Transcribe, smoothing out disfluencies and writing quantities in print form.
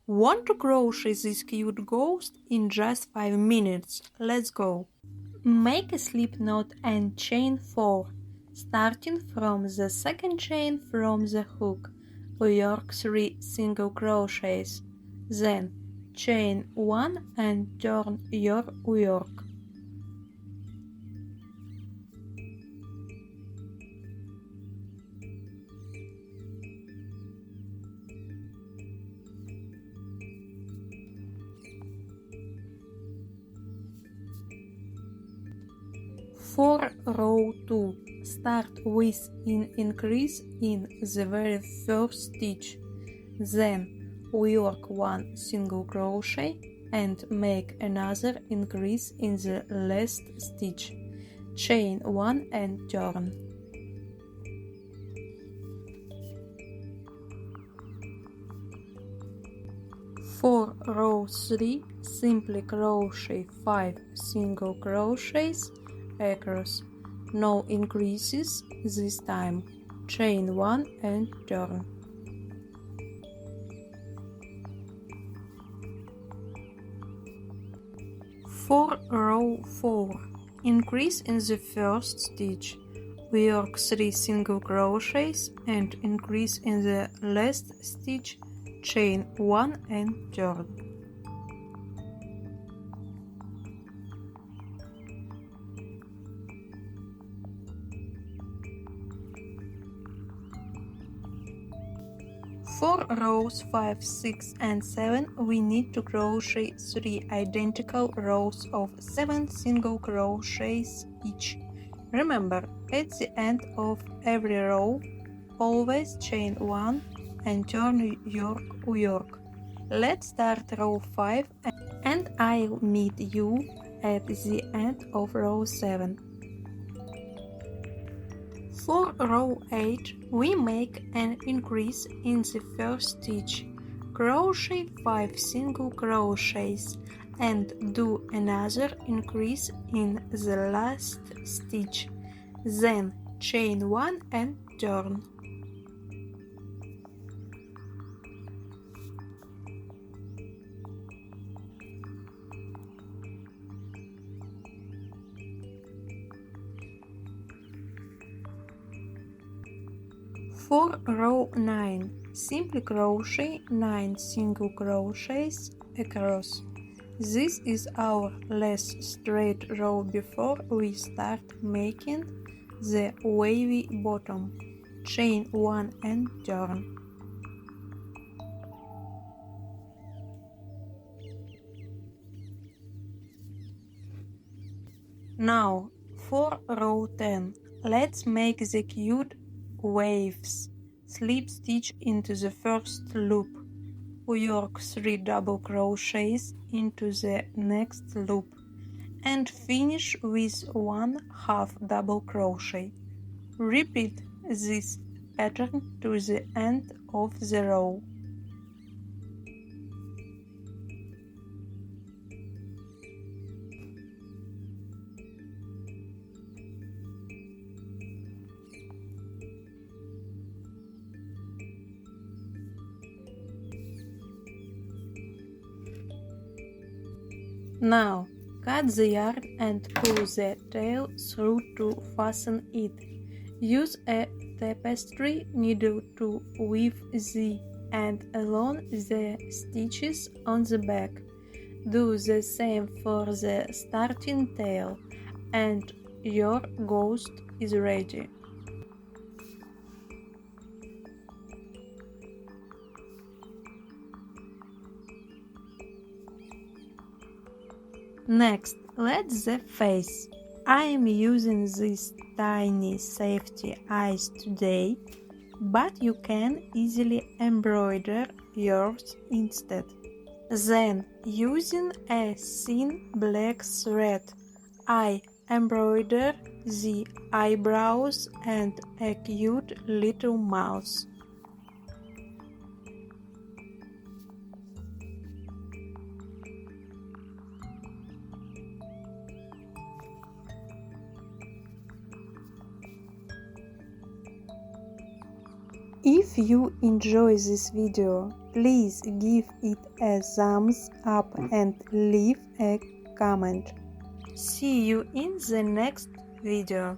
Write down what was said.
Want to crochet this cute ghost in just 5 minutes? Let's go! Make a slip knot and chain 4, starting from the second chain from the hook. Work 3 single crochets, then chain 1 and turn your work. For row 2, start with an increase in the very first stitch, then work 1 single crochet and make another increase in the last stitch, chain 1 and turn. For row 3, simply crochet 5 single crochets across, no increases this time, chain 1 and turn. For row 4, increase in the first stitch, work 3 single crochets and increase in the last stitch, chain 1 and turn. For rows 5, 6 and 7 we need to crochet 3 identical rows of 7 single crochets each. Remember, at the end of every row, always chain 1 and turn your work. Let's start row 5 and I'll meet you at the end of row 7. For row 8, we make an increase in the first stitch, crochet 5 single crochets and do another increase in the last stitch, then chain 1 and turn. For row 9, simply crochet 9 single crochets across. This is our last straight row before we start making the wavy bottom. Chain 1 and turn. Now for row 10, let's make the cute waves. Slip stitch into the first loop, work 3 double crochets into the next loop and finish with 1/2 double crochet. Repeat this pattern to the end of the row. Now, cut the yarn and pull the tail through to fasten it. Use a tapestry needle to weave the end along the stitches on the back. Do the same for the starting tail, and your ghost is ready. Next, let's the face. I am using these tiny safety eyes today, but you can easily embroider yours instead. Then, using a thin black thread, I embroider the eyebrows and a cute little mouse. If you enjoy this video, Please give it a thumbs up and leave a comment. See you in the next video.